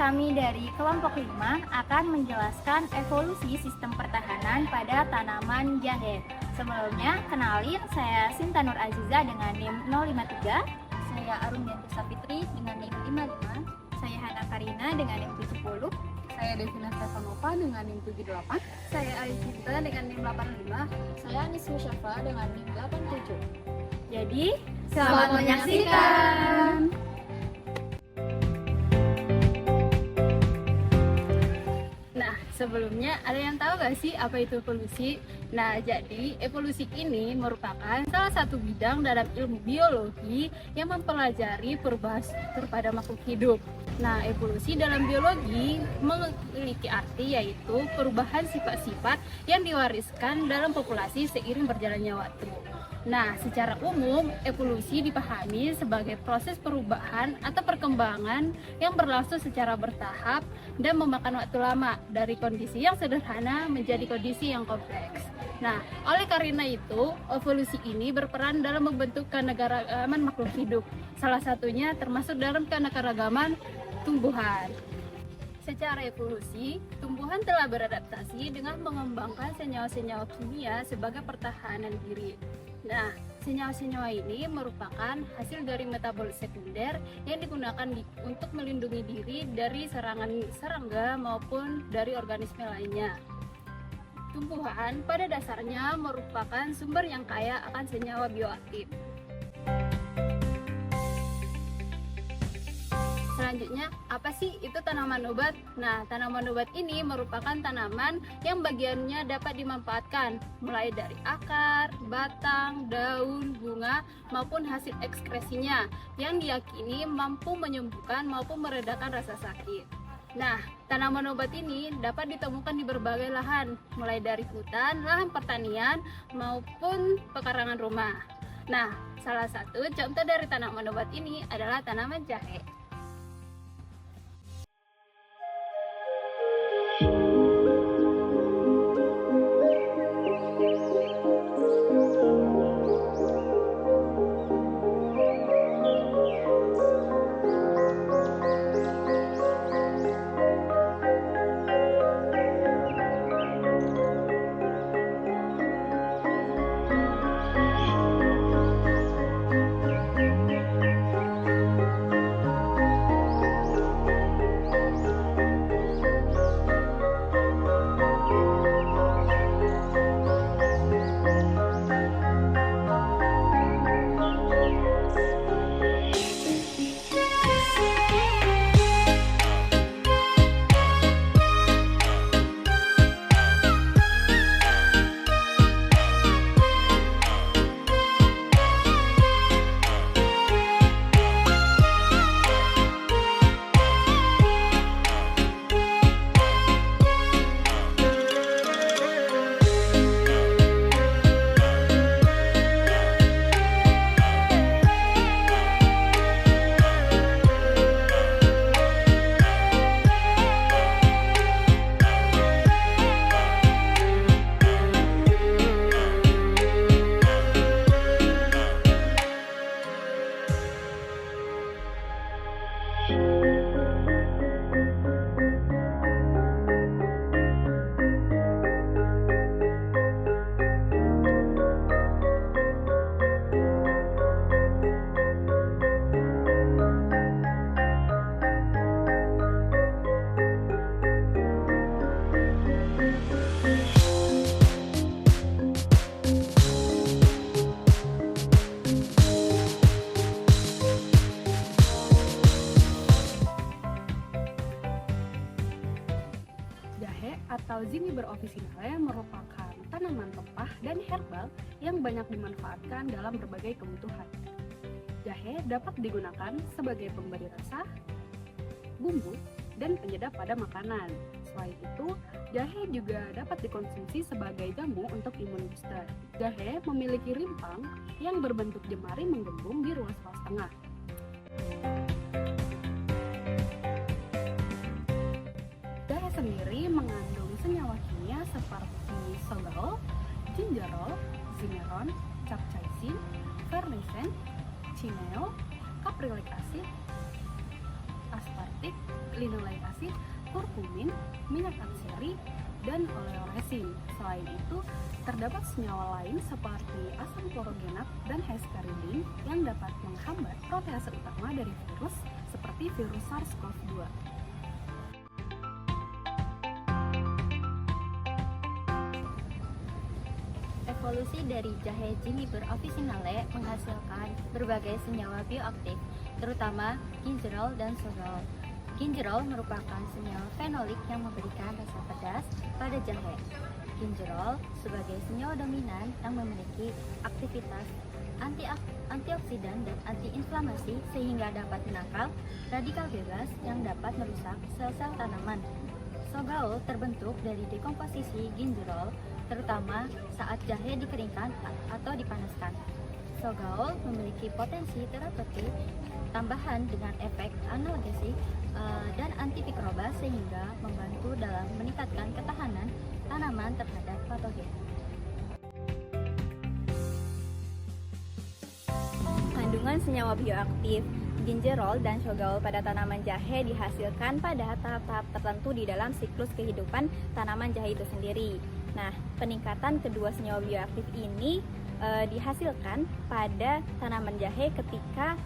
kami dari kelompok 5 akan menjelaskan evolusi sistem pertahanan pada tanaman jahe. Sebelumnya, kenalin saya Sinta Nur Aziza dengan NIM 053. Saya Arum Dianti Sapitri dengan NIM 55. Saya Hana Karina dengan NIM 70. Saya Devina Stefanova dengan NIM 78. Saya Alicinta dengan NIM 85. Saya Anis Musyafa dengan NIM 87. Jadi, selamat menyaksikan! Sebelumnya, ada yang tahu gak sih apa itu evolusi? Nah, jadi evolusi ini merupakan salah satu bidang dalam ilmu biologi yang mempelajari perubahan struktur pada makhluk hidup. Nah, evolusi dalam biologi memiliki arti yaitu perubahan sifat-sifat yang diwariskan dalam populasi seiring berjalannya waktu. Nah, secara umum, evolusi dipahami sebagai proses perubahan atau perkembangan yang berlangsung secara bertahap dan memakan waktu lama dari kondisi yang sederhana menjadi kondisi yang kompleks. Nah, oleh karena itu, evolusi ini berperan dalam membentuk keanekaragaman makhluk hidup. Salah satunya termasuk dalam keanekaragaman tumbuhan. Secara evolusi, tumbuhan telah beradaptasi dengan mengembangkan senyawa-senyawa kimia sebagai pertahanan diri. Nah, senyawa-senyawa ini merupakan hasil dari metabolit sekunder yang digunakan untuk melindungi diri dari serangan serangga maupun dari organisme lainnya. Tumbuhan pada dasarnya merupakan sumber yang kaya akan senyawa bioaktif. Selanjutnya, apa sih itu tanaman obat? Nah, tanaman obat ini merupakan tanaman yang bagiannya dapat dimanfaatkan, mulai dari akar, batang, daun, bunga, maupun hasil ekskresinya, yang diyakini mampu menyembuhkan maupun meredakan rasa sakit. Nah, tanaman obat ini dapat ditemukan di berbagai lahan, mulai dari hutan, lahan pertanian, maupun pekarangan rumah. Nah, salah satu contoh dari tanaman obat ini adalah tanaman jahe. Atau Zingiber officinale merupakan tanaman rempah dan herbal yang banyak dimanfaatkan dalam berbagai kebutuhan. Jahe dapat digunakan sebagai pemberi rasa, bumbu, dan penyedap pada makanan. Selain itu, jahe juga dapat dikonsumsi sebagai jamu untuk imun booster. Jahe memiliki rimpang yang berbentuk jemari menggembung di ruas-ruas tengah. Jahe sendiri mengandung senyawa kimia seperti sogerol, gingerol, zineron, capsaicin, fermecin, cineol, caprylic acid, aspartik, linoleik asid, kurkumin, minyak atsiri, dan oleoresin. Selain itu, terdapat senyawa lain seperti asam klorogenat dan hesperidin yang dapat menghambat protease utama dari virus seperti virus SARS-CoV-2. Evolusi dari jahe Juniper officinale menghasilkan berbagai senyawa bioaktif, terutama ginjerol dan sogal. Ginjerol merupakan senyawa fenolik yang memberikan rasa pedas pada jahe. Ginjerol sebagai senyawa dominan yang memiliki aktivitas antioksidan dan antiinflamasi sehingga dapat menangkal radikal bebas yang dapat merusak sel-sel tanaman. Sogal terbentuk dari dekomposisi ginjerol, terutama saat jahe dikeringkan atau dipanaskan. Sogal memiliki potensi terapeutik tambahan dengan efek analgesik dan antimikroba sehingga membantu dalam meningkatkan ketahanan tanaman terhadap patogen. Kandungan senyawa bioaktif ginjerol dan sogal pada tanaman jahe dihasilkan pada tahap-tahap tertentu di dalam siklus kehidupan tanaman jahe itu sendiri. Nah, peningkatan kedua senyawa bioaktif ini dihasilkan pada tanaman jahe ketika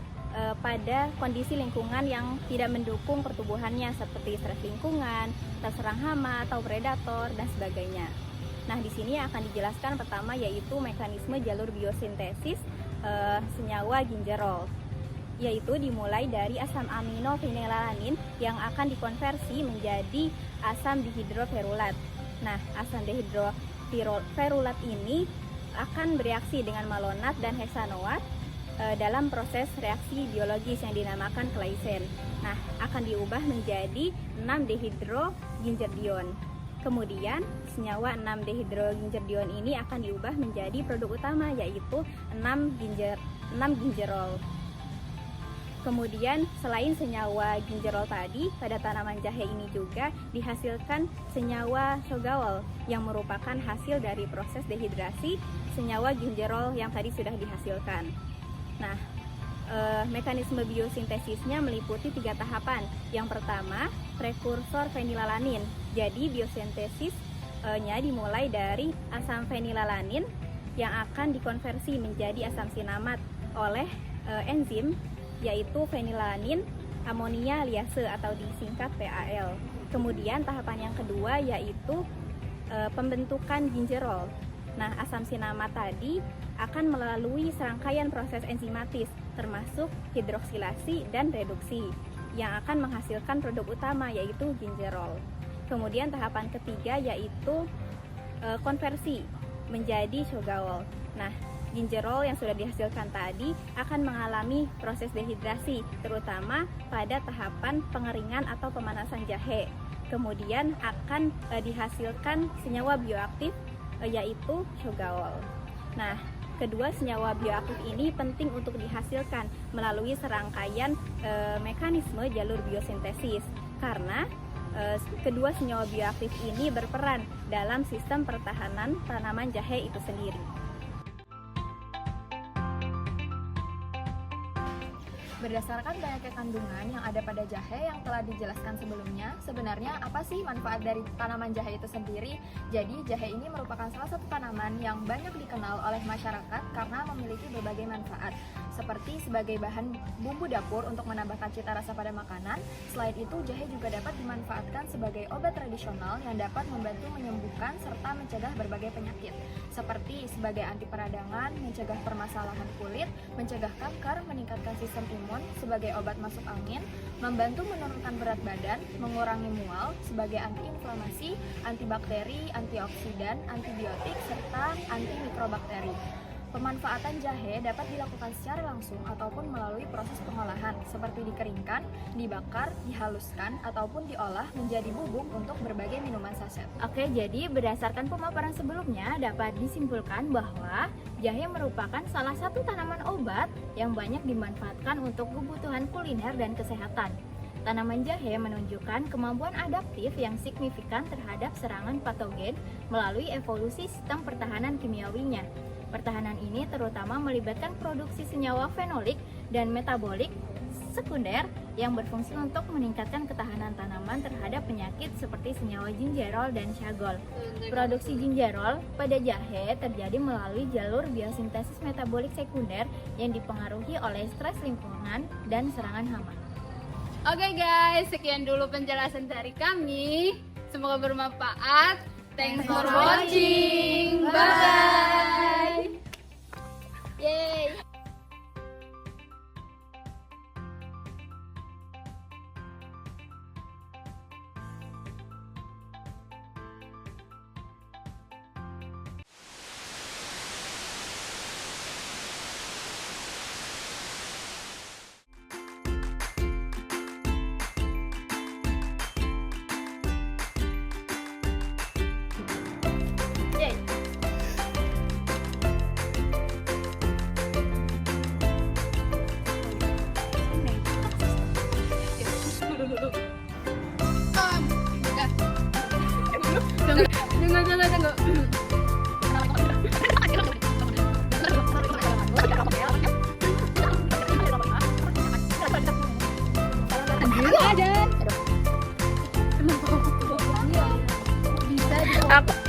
pada kondisi lingkungan yang tidak mendukung pertumbuhannya seperti stres lingkungan, terserang hama atau predator dan sebagainya. Nah, di sini akan dijelaskan pertama yaitu mekanisme jalur biosintesis senyawa ginjerol, yaitu dimulai dari asam amino fenilalanin yang akan dikonversi menjadi asam dihidroferulat. Nah, asam dihidroferulat ini akan bereaksi dengan malonat dan heksanoat dalam proses reaksi biologis yang dinamakan Claisen. Nah, akan diubah menjadi 6-dehidroginjerdiol. Kemudian, senyawa 6-dehidroginjerdiol ini akan diubah menjadi produk utama yaitu 6-ginjerol. Kemudian, selain senyawa ginjerol tadi, pada tanaman jahe ini juga dihasilkan senyawa sogal yang merupakan hasil dari proses dehidrasi senyawa ginjerol yang tadi sudah dihasilkan. Nah, mekanisme biosintesisnya meliputi 3 tahapan. Yang pertama, prekursor fenilalanin. Jadi biosintesisnya dimulai dari asam fenilalanin yang akan dikonversi menjadi asam sinamat oleh enzim yaitu fenilalanin amonia liase atau disingkat PAL. Kemudian tahapan yang kedua yaitu pembentukan ginjerol. Nah, asam sinamat tadi akan melalui serangkaian proses enzimatis termasuk hidroksilasi dan reduksi yang akan menghasilkan produk utama yaitu ginjerol. Kemudian tahapan ketiga yaitu konversi menjadi sogal. Nah, ginjerol yang sudah dihasilkan tadi akan mengalami proses dehidrasi terutama pada tahapan pengeringan atau pemanasan jahe. Kemudian akan dihasilkan senyawa bioaktif yaitu sogal. Nah, kedua senyawa bioaktif ini penting untuk dihasilkan melalui serangkaian mekanisme jalur biosintesis karena kedua senyawa bioaktif ini berperan dalam sistem pertahanan tanaman jahe itu sendiri. Berdasarkan banyaknya kandungan yang ada pada jahe yang telah dijelaskan sebelumnya, sebenarnya apa sih manfaat dari tanaman jahe itu sendiri? Jadi, jahe ini merupakan salah satu tanaman yang banyak dikenal oleh masyarakat karena memiliki berbagai manfaat, seperti sebagai bahan bumbu dapur untuk menambahkan cita rasa pada makanan. Selain itu, jahe juga dapat dimanfaatkan sebagai obat tradisional yang dapat membantu menyembuhkan serta mencegah berbagai penyakit, seperti sebagai anti peradangan, mencegah permasalahan kulit, mencegah kanker, meningkatkan sistem imun, sebagai obat masuk angin, membantu menurunkan berat badan, mengurangi mual, sebagai antiinflamasi, antibakteri, antioksidan, antibiotik, serta antimikrobakteri. Pemanfaatan jahe dapat dilakukan secara langsung ataupun melalui proses pengolahan seperti dikeringkan, dibakar, dihaluskan, ataupun diolah menjadi bubuk untuk berbagai minuman saset. Oke, jadi berdasarkan pemaparan sebelumnya dapat disimpulkan bahwa jahe merupakan salah satu tanaman obat yang banyak dimanfaatkan untuk kebutuhan kuliner dan kesehatan. Tanaman jahe menunjukkan kemampuan adaptif yang signifikan terhadap serangan patogen melalui evolusi sistem pertahanan kimiawinya. Pertahanan ini terutama melibatkan produksi senyawa fenolik dan metabolik sekunder yang berfungsi untuk meningkatkan ketahanan tanaman terhadap penyakit seperti senyawa gingerol dan syagol. Produksi gingerol pada jahe terjadi melalui jalur biosintesis metabolik sekunder yang dipengaruhi oleh stres lingkungan dan serangan hama. Oke guys, sekian dulu penjelasan dari kami. Semoga bermanfaat. Thanks for watching. Bye. Yeay! Tunggu. Aku